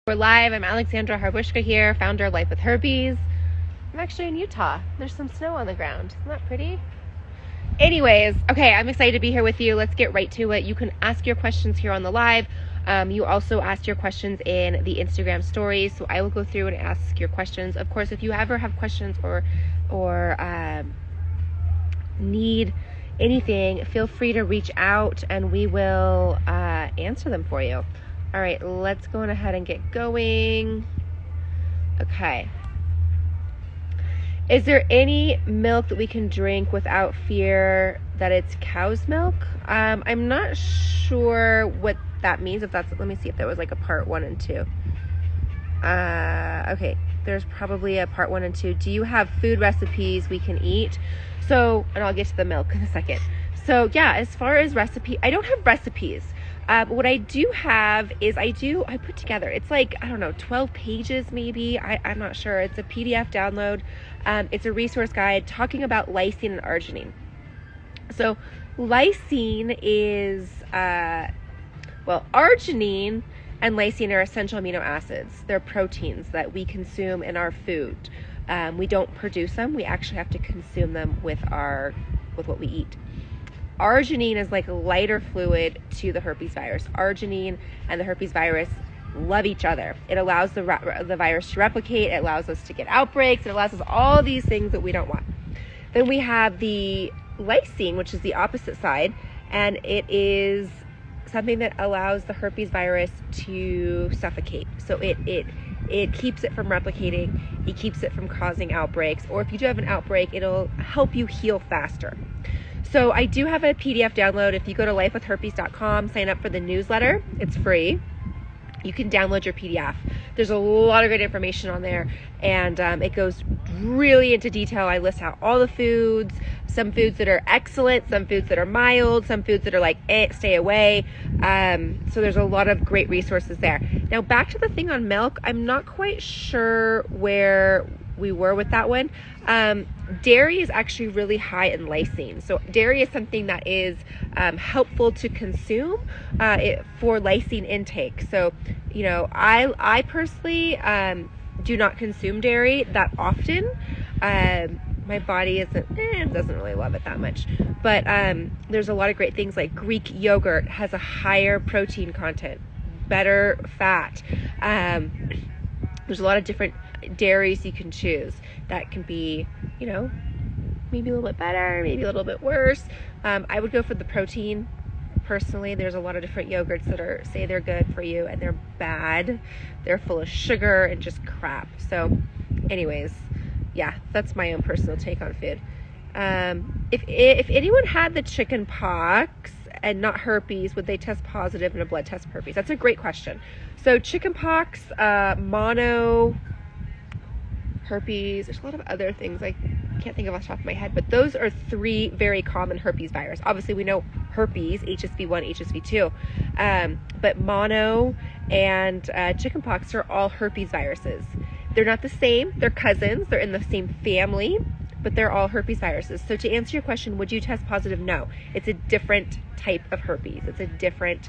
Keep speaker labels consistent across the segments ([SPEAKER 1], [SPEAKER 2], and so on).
[SPEAKER 1] We're live. I'm Alexandra Harbushka here, founder of Life with Herpes. I'm actually in Utah. There's some snow on the ground. Isn't that pretty? Anyways, okay, I'm excited to be here with you. Let's get right to it. You can ask your questions here on the live. You also asked your questions in the Instagram stories, so I will go through and ask your questions. Of course, if you ever have questions or need anything, feel free to reach out and we will answer them for you. All right, let's go on ahead and get going. Okay. Is there any milk that we can drink without fear that it's cow's milk? I'm not sure what that means. Let me see if there was like a part 1 and 2. Okay, there's probably a part 1 and 2. Do you have food recipes we can eat? So, and I'll get to the milk in a second. So yeah, as far as I don't have recipes. What I do have is I put together, it's like, I don't know, 12 pages maybe. I'm not sure. It's a PDF download. It's a resource guide talking about lysine and arginine. So lysine is, arginine and lysine are essential amino acids. They're proteins that we consume in our food. We don't produce them. We actually have to consume them with what we eat. Arginine is like a lighter fluid to the herpes virus. Arginine and the herpes virus love each other. It allows the virus to replicate. It allows us to get outbreaks. It allows us all these things that we don't want. Then we have the lysine, which is the opposite side, and it is something that allows the herpes virus to suffocate. So it keeps it from replicating. It keeps it from causing outbreaks. Or if you do have an outbreak, it'll help you heal faster. So I do have a PDF download. If you go to lifewithherpes.com, sign up for the newsletter. It's free. You can download your PDF. There's a lot of great information on there, and it goes really into detail. I list out all the foods, some foods that are excellent, some foods that are mild, some foods that are like, stay away. So there's a lot of great resources there. Now back to the thing on milk. I'm not quite sure where we were with that one. Dairy is actually really high in lysine. So dairy is something that is helpful to consume for lysine intake. So, I personally do not consume dairy that often. My body doesn't really love it that much. But there's a lot of great things like Greek yogurt has a higher protein content, better fat. There's a lot of different dairies you can choose that can be, maybe a little bit better, maybe a little bit worse. I would go for the protein. Personally, there's a lot of different yogurts that say they're good for you and they're bad. They're full of sugar and just crap. So anyways, yeah, that's my own personal take on food. If anyone had the chickenpox and not herpes, would they test positive in a blood test for herpes? That's a great question. So chickenpox, mono, herpes, there's a lot of other things I can't think of off the top of my head, but those are 3 very common herpes virus. Obviously we know herpes, HSV1, HSV2, but mono and chickenpox are all herpes viruses. They're not the same, they're cousins, they're in the same family, but they're all herpes viruses. So to answer your question, would you test positive? No, it's a different type of herpes. It's a different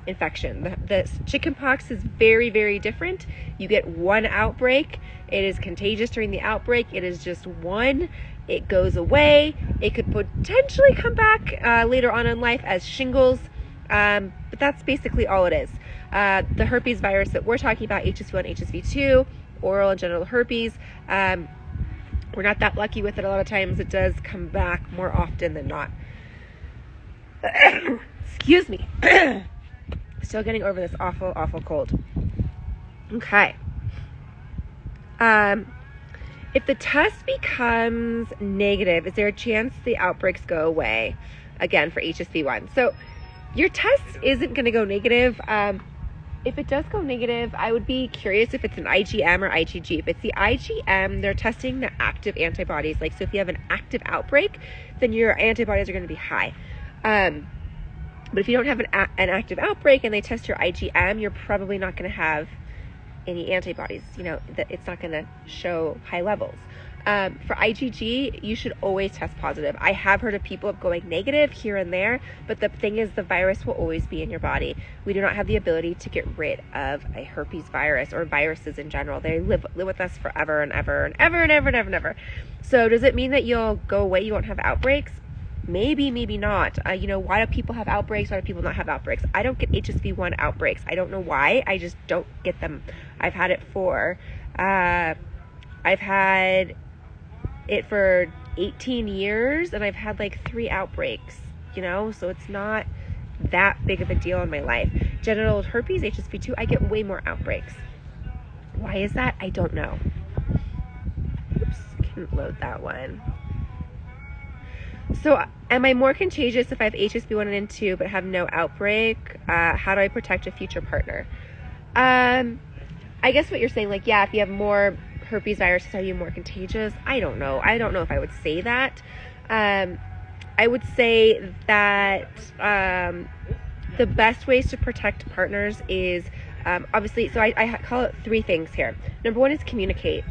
[SPEAKER 1] infection. The chickenpox is very, very different. You get one outbreak. It is contagious during the outbreak. It is just one. It goes away. It could potentially come back later on in life as shingles, but that's basically all it is. The herpes virus that we're talking about, HSV1, HSV2, oral and genital herpes, we're not that lucky with it. A lot of times it does come back more often than not. Excuse me. Still getting over this awful, awful cold. Okay. If the test becomes negative, is there a chance the outbreaks go away again for HSV1? So your test isn't going to go negative. If it does go negative, I would be curious if it's an IgM or IgG. If it's the IgM, they're testing the active antibodies. So if you have an active outbreak, then your antibodies are going to be high. But if you don't have an active outbreak and they test your IgM, you're probably not going to have any antibodies. That it's not going to show high levels. For IgG, you should always test positive. I have heard of people going negative here and there, but the thing is the virus will always be in your body. We do not have the ability to get rid of a herpes virus or viruses in general. They live with us forever and ever and ever and ever and ever and ever. So does it mean that you'll go away, you won't have outbreaks? Maybe, maybe not. Why do people have outbreaks? Why do people not have outbreaks? I don't get HSV1 outbreaks. I don't know why. I just don't get them. I've had it for 18 years, and I've had like 3 outbreaks, so it's not that big of a deal in my life. Genital herpes, HSV2, I get way more outbreaks. Why is that? I don't know. Oops, couldn't load that one. So am I more contagious if I have HSV1 and 2 but have no outbreak? How do I protect a future partner? I guess what you're saying, like, yeah, if you have more herpes viruses, are you more contagious? I don't know. I don't know if I would say that. I would say that the best ways to protect partners is obviously, so I call it 3 things here. Number 1 is communicate.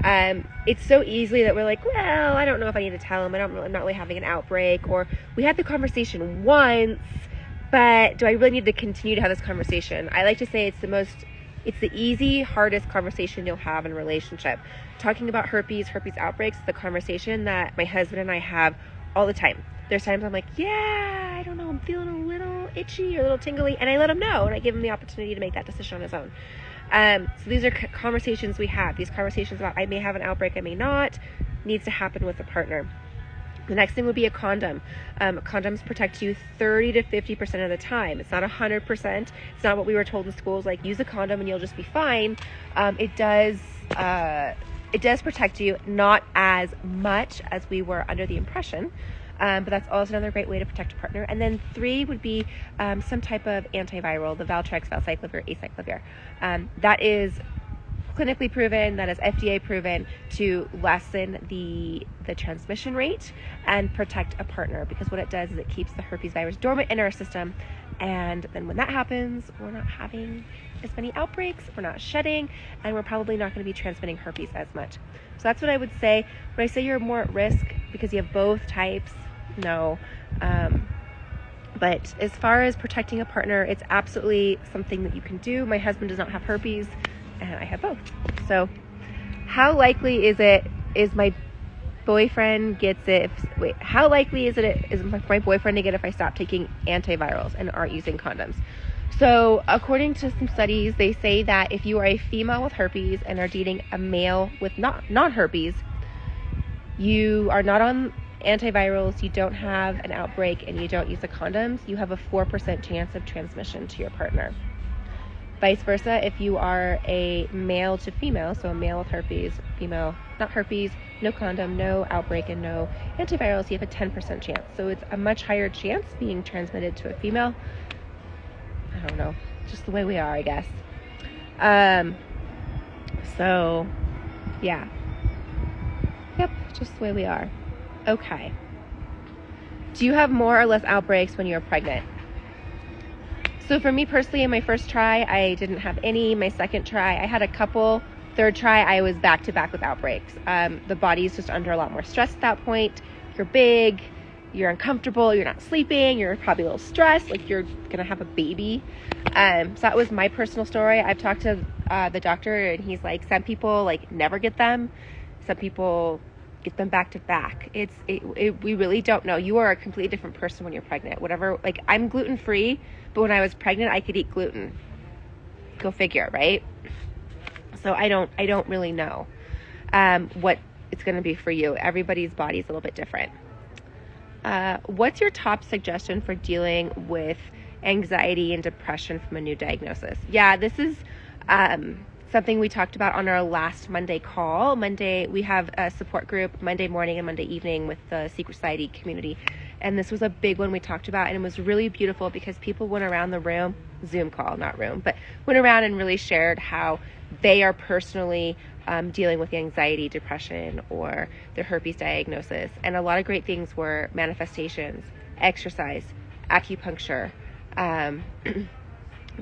[SPEAKER 1] It's so easily that we're like, well, I don't know if I need to tell them. I'm not really having an outbreak, or we had the conversation once, but do I really need to continue to have this conversation? I like to say it's the easy, hardest conversation you'll have in a relationship. Talking about herpes outbreaks, the conversation that my husband and I have all the time. There's times I'm like, yeah, I don't know, I'm feeling a little itchy or a little tingly, and I let him know, and I give him the opportunity to make that decision on his own. So these are conversations we have. These conversations about I may have an outbreak, I may not, needs to happen with a partner. The next thing would be a condom. Condoms protect you 30 to 50% of the time. It's not 100%. It's not what we were told in schools, like use a condom and you'll just be fine. It does protect you, not as much as we were under the impression. But that's also another great way to protect a partner. And then 3 would be some type of antiviral, the Valtrex, valcyclovir, acyclovir. That is clinically proven, that is FDA proven to lessen the transmission rate and protect a partner, because what it does is it keeps the herpes virus dormant in our system, and then when that happens, we're not having as many outbreaks, we're not shedding, and we're probably not going to be transmitting herpes as much. So that's what I would say. When I say you're more at risk because you have both types, no. But as far as protecting a partner, it's absolutely something that you can do. My husband does not have herpes, and I have both. So how likely is my boyfriend gets it? How likely is my boyfriend to get it if I stop taking antivirals and aren't using condoms? So according to some studies, they say that if you are a female with herpes and are dating a male with non-herpes, you are not on antivirals, you don't have an outbreak, and you don't use the condoms, you have a 4% chance of transmission to your partner. Vice versa, if you are a male to female, so a male with herpes, female, not herpes, no condom, no outbreak, and no antivirals, you have a 10% chance. So it's a much higher chance being transmitted to a female. I don't know, just the way we are, I guess. So, yeah. Yep, just the way we are. Okay. Do you have more or less outbreaks when you're pregnant? So for me personally, in my first try, I didn't have any. My second try, I had a couple. Third try, I was back to back with outbreaks. The body's just under a lot more stress at that point. You're big, you're uncomfortable, you're not sleeping, you're probably a little stressed, like you're gonna have a baby. So that was my personal story. I've talked to the doctor, and he's like, some people like never get them. Some people get them back to back. We really don't know. You are a completely different person when you're pregnant. Whatever, like I'm gluten free, but when I was pregnant, I could eat gluten. Go figure, right? So I don't really know what it's going to be for you. Everybody's body is a little bit different. What's your top suggestion for dealing with anxiety and depression from a new diagnosis? Yeah, this is something we talked about on our last Monday call. Monday, we have a support group Monday morning and Monday evening with the Secret Society community. And this was a big one we talked about, and it was really beautiful because people went around the room, Zoom call, not room, but went around and really shared how they are personally dealing with the anxiety, depression, or their herpes diagnosis. And a lot of great things were manifestations, exercise, acupuncture,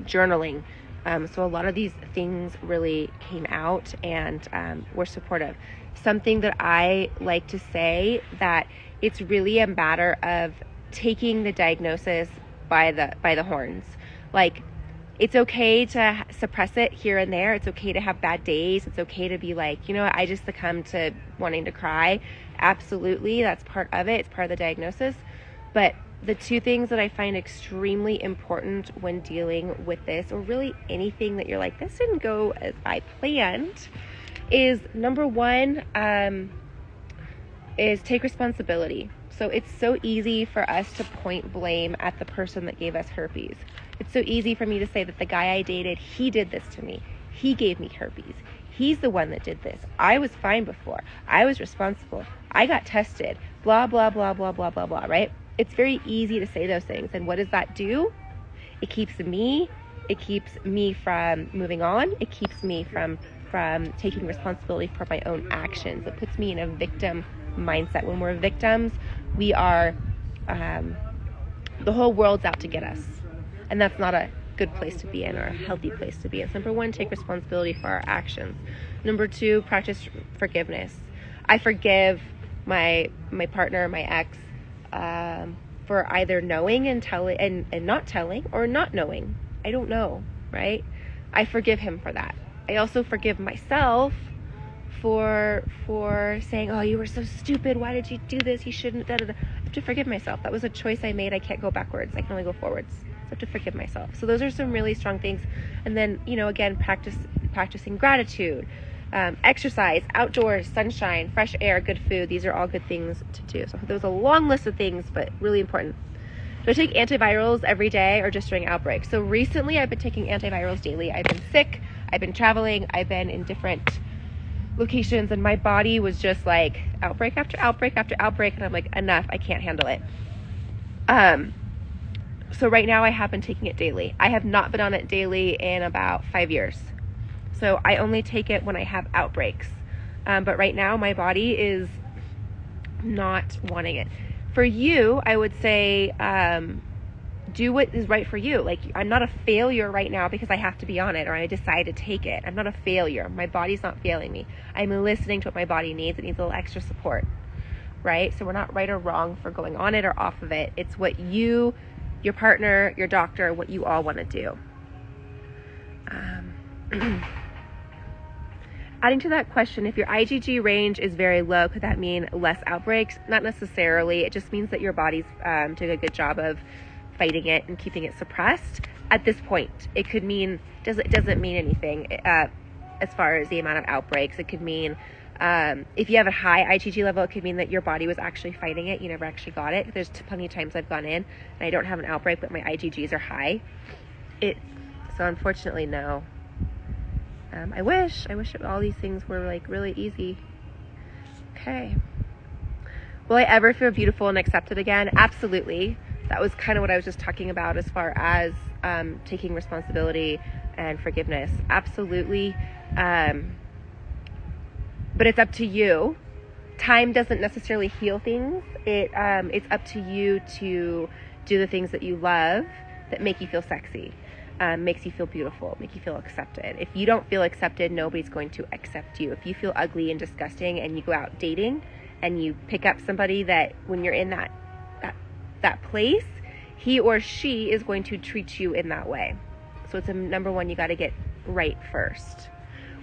[SPEAKER 1] journaling, So a lot of these things really came out and were supportive. Something that I like to say, that it's really a matter of taking the diagnosis by the horns. Like, it's okay to suppress it here and there. It's okay to have bad days. It's okay to be like, you know what, I just succumbed to wanting to cry. Absolutely, that's part of it. It's part of the diagnosis. But the two things that I find extremely important when dealing with this, or really anything that you're like, this didn't go as I planned, is number one, is take responsibility. So it's so easy for us to point blame at the person that gave us herpes. It's so easy for me to say that the guy I dated, he did this to me. He gave me herpes. He's the one that did this. I was fine before. I was responsible. I got tested. Blah, blah, blah, blah, blah, blah, blah, right? It's very easy to say those things. And what does that do? It keeps me from moving on. It keeps me from taking responsibility for my own actions. It puts me in a victim mindset. When we're victims, we are, the whole world's out to get us. And that's not a good place to be in, or a healthy place to be in. So number one, take responsibility for our actions. Number two, practice forgiveness. I forgive my partner, my ex, for either knowing and telling and not telling, or not knowing. I don't know, right? I forgive him for that. I also forgive myself for saying, oh, you were so stupid. Why did you do this? You shouldn't. Da, da, da. I have to forgive myself. That was a choice I made. I can't go backwards. I can only go forwards. I have to forgive myself. So those are some really strong things. And then, again, practicing gratitude, exercise, outdoors, sunshine, fresh air, good food. These are all good things to do. So there's a long list of things, but really important. Do I take antivirals every day or just during outbreaks? So recently I've been taking antivirals daily. I've been sick. I've been traveling. I've been in different locations, and my body was just like outbreak after outbreak after outbreak. And I'm like, enough. I can't handle it. So right now I have been taking it daily. I have not been on it daily in about 5 years. So I only take it when I have outbreaks. But right now my body is not wanting it. For you, I would say, do what is right for you. Like, I'm not a failure right now because I have to be on it, or I decide to take it. I'm not a failure. My body's not failing me. I'm listening to what my body needs. It needs a little extra support, right? So we're not right or wrong for going on it or off of it. It's what you, your partner, your doctor, what you all want to do. Adding to that question, if your IgG range is very low, could that mean less outbreaks? Not necessarily. It just means that your body's doing a good job of fighting it and keeping it suppressed at this point. It could mean, it doesn't mean anything as far as the amount of outbreaks. It could mean, if you have a high IgG level, it could mean that your body was actually fighting it. You never actually got it. There's plenty of times I've gone in and I don't have an outbreak, but my IgGs are high. So unfortunately, no. I wish all these things were like really easy. Okay. Will I ever feel beautiful and accepted again? Absolutely. That was kind of what I was just talking about as far as taking responsibility and forgiveness. Absolutely. But it's up to you. Time doesn't necessarily heal things. It's up to you to do the things that you love that make you feel sexy. Makes you feel beautiful, make you feel accepted. If you don't feel accepted, nobody's going to accept you. If you feel ugly and disgusting and you go out dating and you pick up somebody that when you're in that place, he or she is going to treat you in that way. So it's number one, you got to get right first.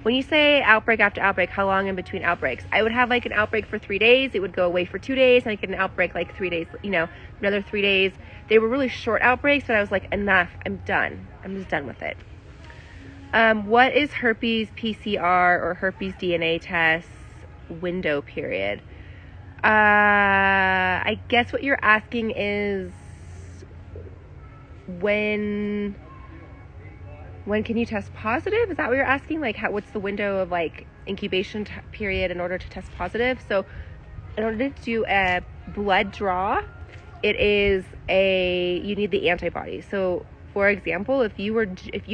[SPEAKER 1] When you say outbreak after outbreak, how long in between outbreaks? I would have like an outbreak for 3 days. It would go away for 2 days. And I get an outbreak like 3 days, another 3 days. They were really short outbreaks, but I was like, enough. I'm done. I'm just done with it. What is herpes PCR or herpes DNA test window period? I guess what you're asking is when can you test positive? Is that what you're asking? Like, what's the window of like incubation period in order to test positive? So in order to do a blood draw, you need the antibodies. So for example, if you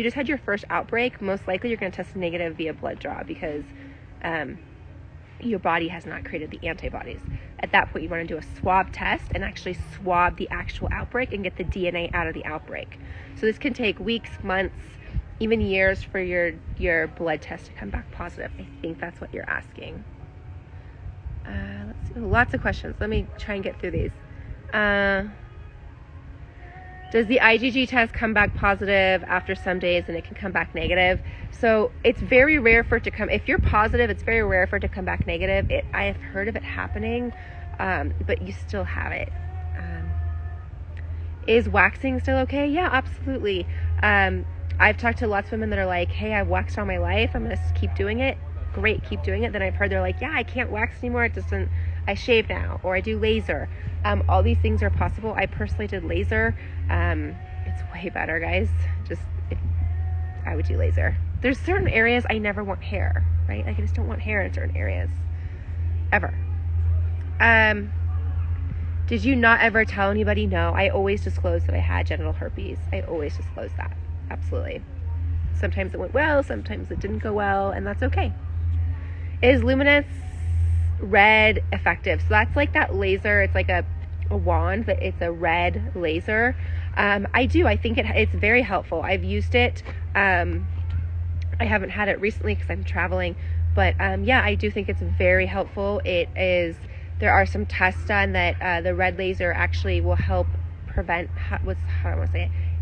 [SPEAKER 1] just had your first outbreak, most likely you're going to test negative via blood draw because your body has not created the antibodies. At that point, you want to do a swab test and actually swab the actual outbreak and get the DNA out of the outbreak. So this can take weeks, months, even years for your blood test to come back positive. I think that's what you're asking. Let's see. Lots of questions. Let me try and get through these. Does the IgG test come back positive after some days and it can come back negative? So it's very rare for it to come, if you're positive, it's very rare for it to come back negative. I have heard of it happening, but you still have it. Is waxing still okay? Yeah, absolutely. I've talked to lots of women that are like, hey, I've waxed all my life, I'm going to keep doing it. Great, keep doing it. Then I've heard they're like, yeah, I can't wax anymore. I shave now, or I do laser. All these things are possible. I personally did laser. It's way better, guys. I would do laser. There's certain areas I never want hair, right? Like I just don't want hair in certain areas. Ever. Did you not ever tell anybody? No, I always disclosed that I had genital herpes. I always disclosed that. Absolutely. Sometimes it went well, sometimes it didn't go well, and that's okay. Is Luminance Red effective? So that's like that laser. It's like a wand, but it's a red laser. I think it's very helpful. I've used it. I haven't had it recently because I'm traveling, but yeah, I do think it's very helpful. There are some tests done that the red laser actually will help prevent,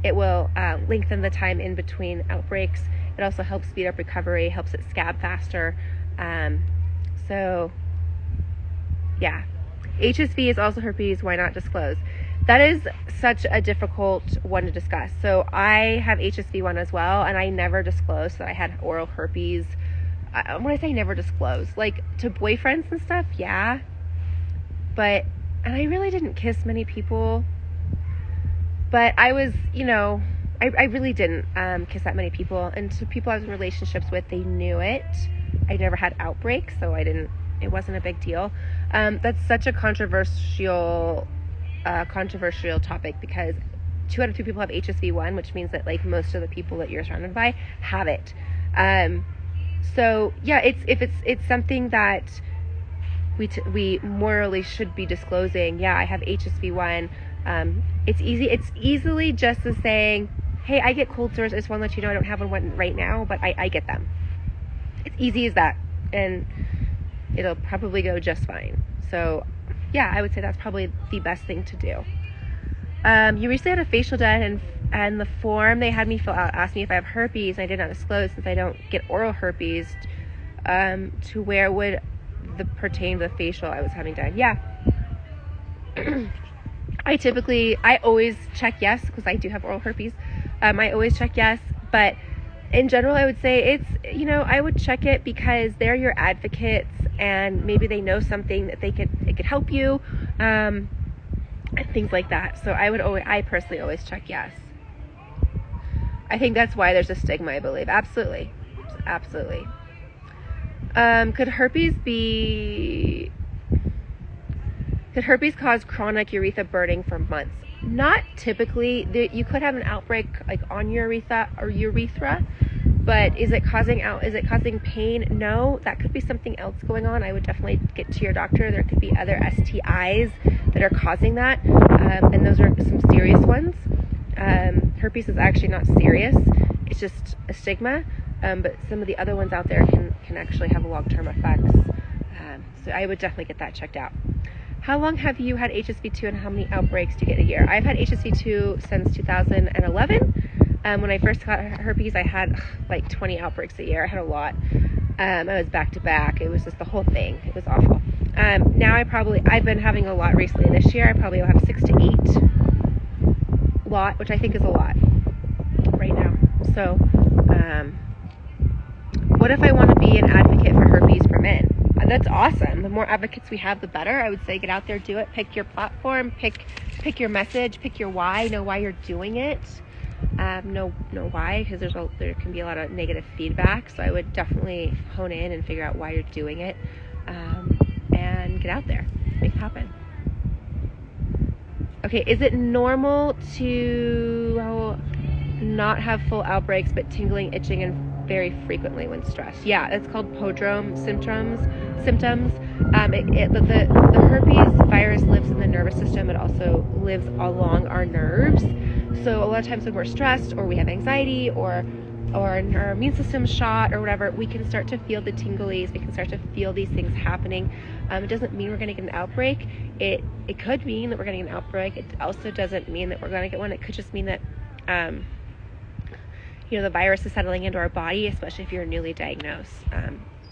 [SPEAKER 1] it will lengthen the time in between outbreaks. It also helps speed up recovery, helps it scab faster. So yeah, HSV is also herpes. Why not disclose? That is such a difficult one to discuss. So I have HSV1 as well, and I never disclosed that I had oral herpes. When I say never disclosed, like to boyfriends and stuff, yeah. And I really didn't kiss many people. But I was, I really didn't kiss that many people. And to people I was in relationships with, they knew it. I never had outbreaks, so it wasn't a big deal. That's such a controversial topic because 2 out of 3 people have HSV1, which means that like most of the people that you're surrounded by have it. So yeah, it's something that we morally should be disclosing. Yeah, I have HSV1. It's easily just as saying, hey, I get cold sores. I just want to let you know I don't have one right now, but I get them. It's easy as that, and it'll probably go just fine. So yeah, I would say that's probably the best thing to do. You recently had a facial done, and the form they had me fill out asked me if I have herpes, and I did not disclose since I don't get oral herpes. To where would pertain to the facial I was having done? Yeah. I always check yes because I do have oral herpes. I always check yes, but in general, I would say it's, I would check it because they're your advocates and maybe they know something that it could help you, and things like that. So I personally always check yes. I think that's why there's a stigma, I believe. Absolutely. Absolutely. Could herpes cause chronic urethra burning for months? Not typically. You could have an outbreak like on your urethra, but is it causing pain? No, that could be something else going on. I would definitely get to your doctor. There could be other STIs that are causing that, and those are some serious ones. Herpes is actually not serious. It's just a stigma, but some of the other ones out there can actually have long-term effects. So I would definitely get that checked out. How long have you had HSV2 and how many outbreaks do you get a year? I've had HSV2 since 2011. When I first got herpes, I had like 20 outbreaks a year. I had a lot. I was back to back. It was just the whole thing. It was awful. Now I've been having a lot recently. This year I probably will have 6 to 8 lot, which I think is a lot right now. So, what if I want to be an advocate for herpes for men? That's awesome. The more advocates we have, the better. I would say get out there, do it. Pick your platform, pick your message, pick your why, know why you're doing it. Know why, because there can be a lot of negative feedback. So I would definitely hone in and figure out why you're doing it, and get out there, make it happen. Okay, is it normal to not have full outbreaks but tingling, itching, and very frequently when stressed? Yeah, it's called prodrome symptoms. The herpes virus lives in the nervous system. It also lives along our nerves. So a lot of times when we're stressed or we have anxiety or or our immune system shot or whatever, we can start to feel the tinglies. We can start to feel these things happening. It doesn't mean we're going to get an outbreak. It could mean that we're getting an outbreak. It also doesn't mean that we're going to get one. It could just mean that the virus is settling into our body, especially if you're newly diagnosed.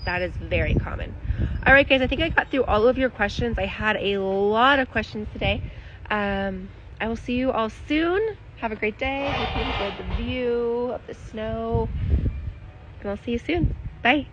[SPEAKER 1] That is very common. All right, guys, I think I got through all of your questions. I had a lot of questions today. I will see you all soon. Have a great day. Hope you enjoyed the view of the snow. And I'll see you soon. Bye.